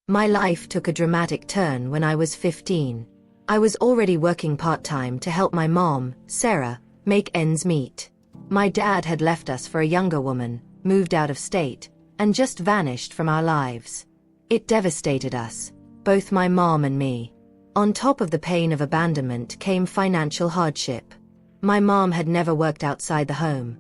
My life took a dramatic turn when I was 15. I was already working part-time to help my mom, Sarah, make ends meet. My dad had left us for a younger woman, moved out of state, and just vanished from our lives. It devastated us, both my mom and me. On top of the pain of abandonment came financial hardship. My mom had never worked outside the home.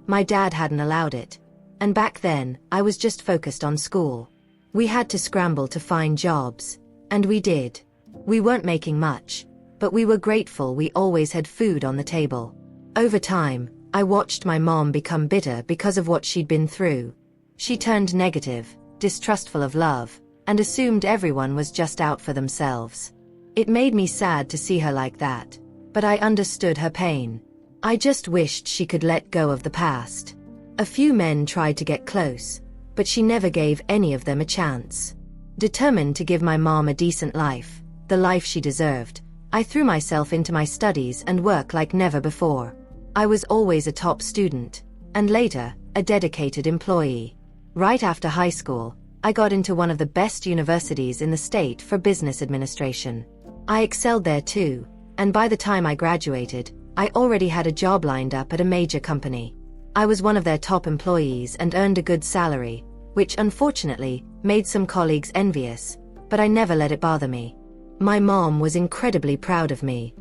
My dad hadn't allowed it. And back then, I was just focused on school. We had to scramble to find jobs. And we did. We weren't making much, but we were grateful we always had food on the table. Over time, I watched my mom become bitter because of what she'd been through. She turned negative, distrustful of love, and assumed everyone was just out for themselves. It made me sad to see her like that, but I understood her pain. I just wished she could let go of the past. A few men tried to get close, but she never gave any of them a chance. Determined to give my mom a decent life, the life she deserved, I threw myself into my studies and work like never before. I was always a top student, and later, a dedicated employee. Right after high school, I got into one of the best universities in the state for business administration. I excelled there too, and by the time I graduated, I already had a job lined up at a major company. I was one of their top employees and earned a good salary, which unfortunately made some colleagues envious, but I never let it bother me. My mom was incredibly proud of me.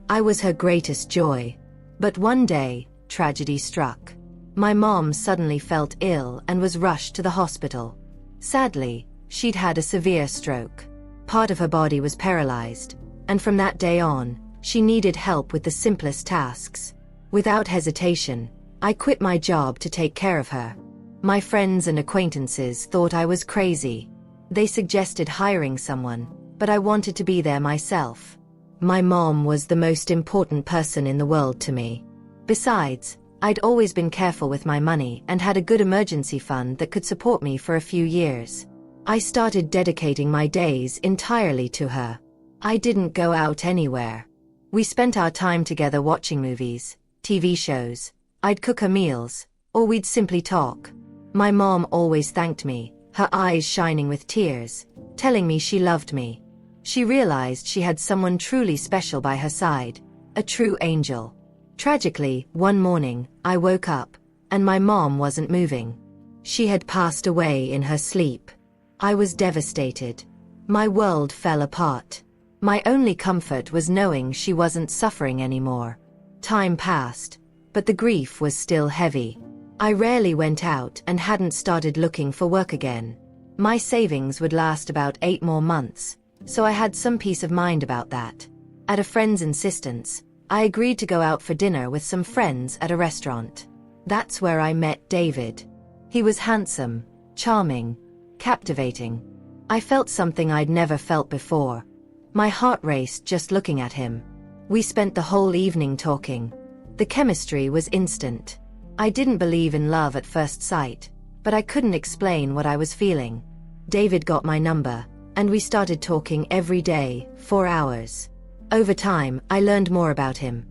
I was her greatest joy. But one day, tragedy struck. My mom suddenly felt ill and was rushed to the hospital. Sadly, she'd had a severe stroke. Part of her body was paralyzed, and from that day on, she needed help with the simplest tasks. Without hesitation, I quit my job to take care of her. My friends and acquaintances thought I was crazy. They suggested hiring someone, but I wanted to be there myself. My mom was the most important person in the world to me. Besides, I'd always been careful with my money and had a good emergency fund that could support me for a few years. I started dedicating my days entirely to her. I didn't go out anywhere. We spent our time together watching movies, TV shows. I'd cook her meals, or we'd simply talk. My mom always thanked me, her eyes shining with tears, telling me she loved me. She realized she had someone truly special by her side, a true angel. Tragically, one morning, I woke up, and my mom wasn't moving. She had passed away in her sleep. I was devastated. My world fell apart. My only comfort was knowing she wasn't suffering anymore. Time passed, but the grief was still heavy. I rarely went out and hadn't started looking for work again. My savings would last about 8 more months, so I had some peace of mind about that. At a friend's insistence, I agreed to go out for dinner with some friends at a restaurant. That's where I met David. He was handsome, charming, captivating. I felt something I'd never felt before. My heart raced just looking at him. We spent the whole evening talking. The chemistry was instant. I didn't believe in love at first sight, but I couldn't explain what I was feeling. David got my number, and we started talking every day, for hours. Over time, I learned more about him.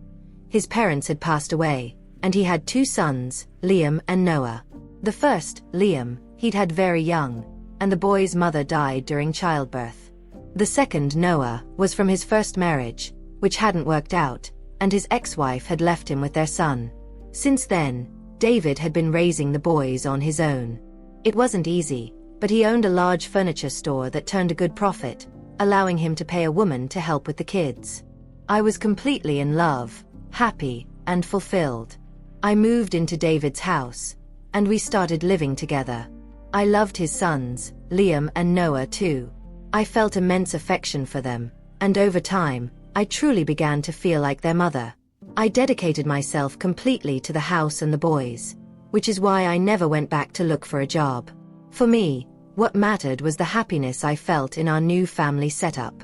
His parents had passed away, and he had 2 sons, Liam and Noah. The first, Liam, he'd had very young, and the boy's mother died during childbirth. The second, Noah, was from his first marriage, which hadn't worked out, and his ex-wife had left him with their son. Since then, David had been raising the boys on his own. It wasn't easy, but he owned a large furniture store that turned a good profit, allowing him to pay a woman to help with the kids. I was completely in love, happy, and fulfilled. I moved into David's house, and we started living together. I loved his sons, Liam and Noah too. I felt immense affection for them, and over time, I truly began to feel like their mother. I dedicated myself completely to the house and the boys, which is why I never went back to look for a job. For me, what mattered was the happiness I felt in our new family setup.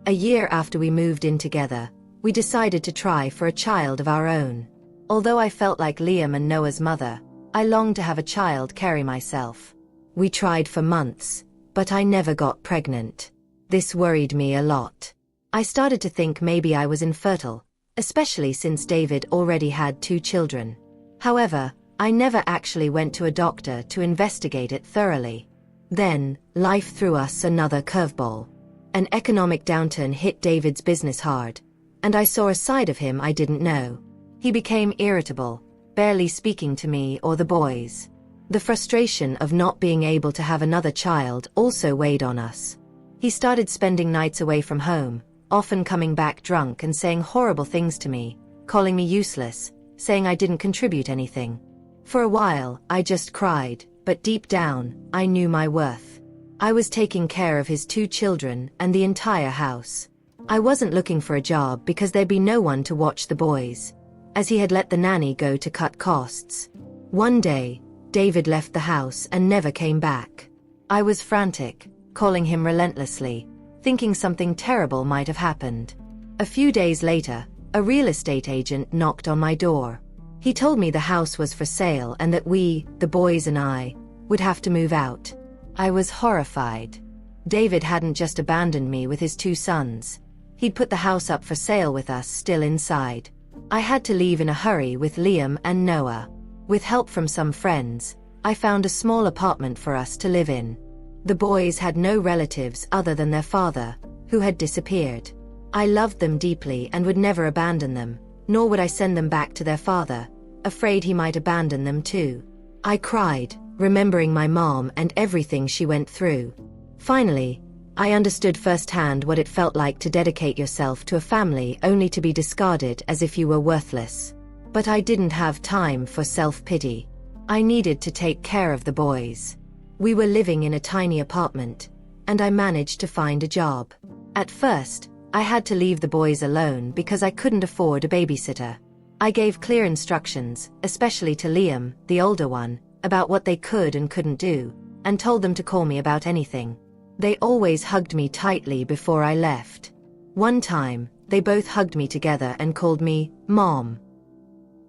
A year after we moved in together, we decided to try for a child of our own. Although I felt like Liam and Noah's mother, I longed to have a child carry myself. We tried for months, but I never got pregnant. This worried me a lot. I started to think maybe I was infertile, especially since David already had 2 children. However, I never actually went to a doctor to investigate it thoroughly. Then, life threw us another curveball. An economic downturn hit David's business hard, and I saw a side of him I didn't know. He became irritable, barely speaking to me or the boys. The frustration of not being able to have another child also weighed on us. He started spending nights away from home, often coming back drunk and saying horrible things to me, calling me useless, saying I didn't contribute anything. For a while, I just cried, but deep down, I knew my worth. I was taking care of his 2 children and the entire house. I wasn't looking for a job because there'd be no one to watch the boys, as he had let the nanny go to cut costs. One day, David left the house and never came back. I was frantic, calling him relentlessly, thinking something terrible might have happened. A few days later, a real estate agent knocked on my door. He told me the house was for sale and that we, the boys and I, would have to move out. I was horrified. David hadn't just abandoned me with his 2 sons. He'd put the house up for sale with us still inside. I had to leave in a hurry with Liam and Noah. With help from some friends, I found a small apartment for us to live in. The boys had no relatives other than their father, who had disappeared. I loved them deeply and would never abandon them, nor would I send them back to their father, afraid he might abandon them too. I cried, remembering my mom and everything she went through. Finally, I understood firsthand what it felt like to dedicate yourself to a family only to be discarded as if you were worthless. But I didn't have time for self-pity. I needed to take care of the boys. We were living in a tiny apartment, and I managed to find a job. At first, I had to leave the boys alone because I couldn't afford a babysitter. I gave clear instructions, especially to Liam, the older one, about what they could and couldn't do, and told them to call me about anything. They always hugged me tightly before I left. One time, they both hugged me together and called me Mom.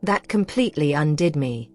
That completely undid me.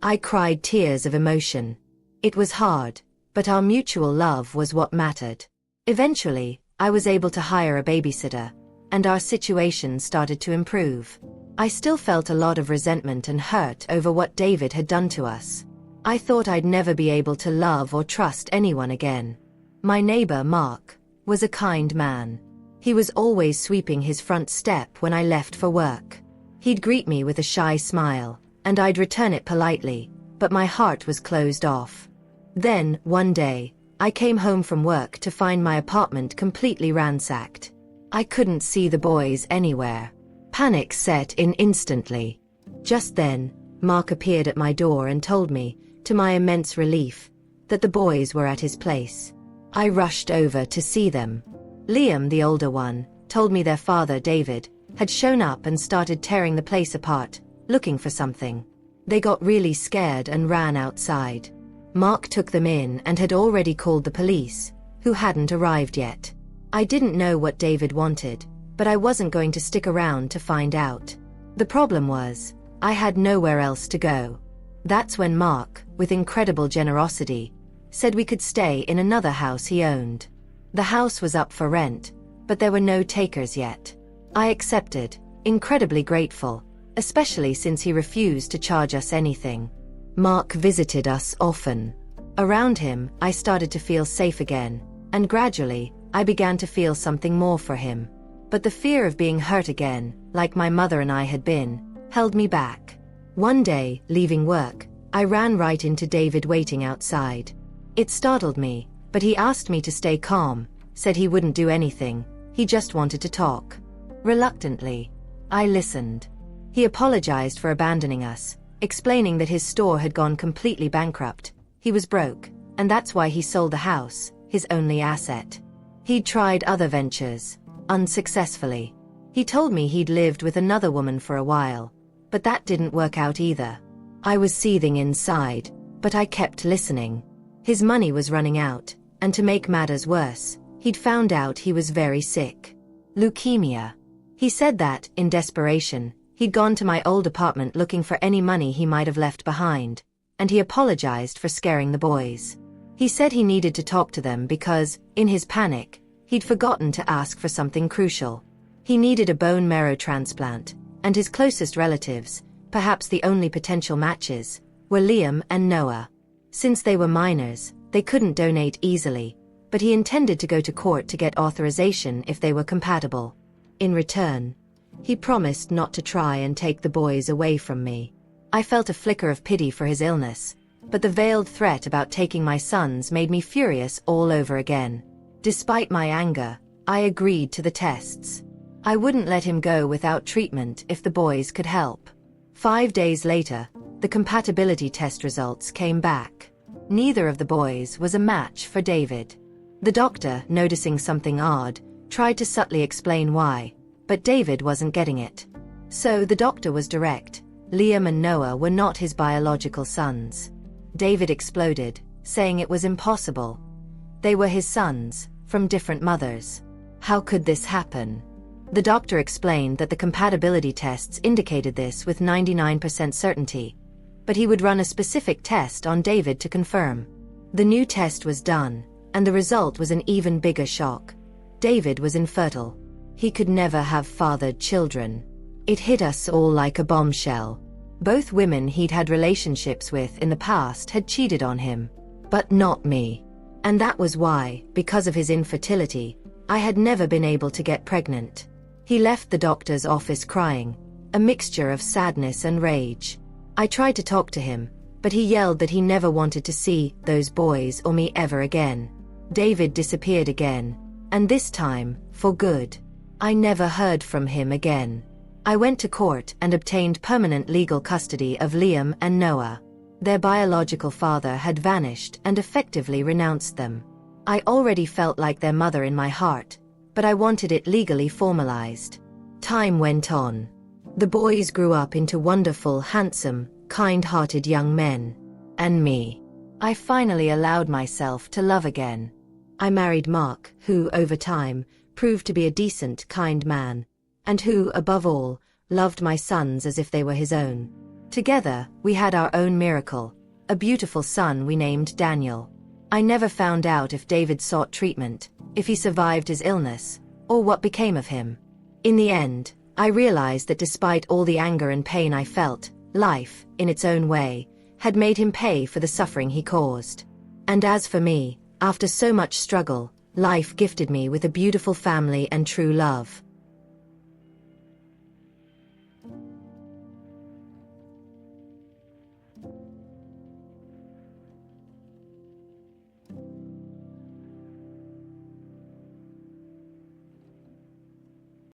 I cried tears of emotion. It was hard, but our mutual love was what mattered. Eventually, I was able to hire a babysitter, and our situation started to improve. I still felt a lot of resentment and hurt over what David had done to us. I thought I'd never be able to love or trust anyone again. My neighbor, Mark, was a kind man. He was always sweeping his front step when I left for work. He'd greet me with a shy smile, and I'd return it politely, but my heart was closed off. Then, one day, I came home from work to find my apartment completely ransacked. I couldn't see the boys anywhere. Panic set in instantly. Just then, Mark appeared at my door and told me, to my immense relief, that the boys were at his place. I rushed over to see them. Liam, the older one, told me their father, David, had shown up and started tearing the place apart, looking for something. They got really scared and ran outside. Mark took them in and had already called the police, who hadn't arrived yet. I didn't know what David wanted, but I wasn't going to stick around to find out. The problem was, I had nowhere else to go. That's when Mark, with incredible generosity, said we could stay in another house he owned. The house was up for rent, but there were no takers yet. I accepted, incredibly grateful, especially since he refused to charge us anything. Mark visited us often. Around him, I started to feel safe again, and gradually, I began to feel something more for him. But the fear of being hurt again, like my mother and I had been, held me back. One day, leaving work, I ran right into David waiting outside. It startled me, but he asked me to stay calm, said he wouldn't do anything, he just wanted to talk. Reluctantly, I listened. He apologized for abandoning us, explaining that his store had gone completely bankrupt. He was broke, and that's why he sold the house, his only asset. He'd tried other ventures, unsuccessfully. He told me he'd lived with another woman for a while, but that didn't work out either. I was seething inside, but I kept listening. His money was running out, and to make matters worse, he'd found out he was very sick. Leukemia. He said that, in desperation, he'd gone to my old apartment looking for any money he might have left behind, and he apologized for scaring the boys. He said he needed to talk to them because, in his panic, he'd forgotten to ask for something crucial. He needed a bone marrow transplant, and his closest relatives, perhaps the only potential matches, were Liam and Noah. Since they were minors, They couldn't donate easily, but he intended to go to court to get authorization if they were compatible. In return, he promised not to try and take the boys away from me. I felt a flicker of pity for his illness, but the veiled threat about taking my sons made me furious all over again. Despite my anger, I agreed to the tests. I wouldn't let him go without treatment if the boys could help. 5 days later, the compatibility test results came back. Neither of the boys was a match for David. The doctor, noticing something odd, tried to subtly explain why, but David wasn't getting it. So the doctor was direct. Liam and Noah were not his biological sons. David exploded, saying it was impossible. They were his sons, from different mothers. How could this happen? The doctor explained that the compatibility tests indicated this with 99% certainty, but he would run a specific test on David to confirm. The new test was done, and the result was an even bigger shock. David was infertile. He could never have fathered children. It hit us all like a bombshell. Both women he'd had relationships with in the past had cheated on him, but not me. And that was why, because of his infertility, I had never been able to get pregnant. He left the doctor's office crying, a mixture of sadness and rage. I tried to talk to him, but he yelled that he never wanted to see those boys or me ever again. David disappeared again, and this time, for good. I never heard from him again. I went to court and obtained permanent legal custody of Liam and Noah. Their biological father had vanished and effectively renounced them. I already felt like their mother in my heart, but I wanted it legally formalized. Time went on. The boys grew up into wonderful, handsome, kind-hearted young men. And me. I finally allowed myself to love again. I married Mark, who, over time, proved to be a decent, kind man, and who, above all, loved my sons as if they were his own. Together, we had our own miracle, a beautiful son we named Daniel. I never found out if David sought treatment, if he survived his illness, or what became of him. In the end, I realized that despite all the anger and pain I felt, life, in its own way, had made him pay for the suffering he caused. And as for me, after so much struggle, life gifted me with a beautiful family and true love.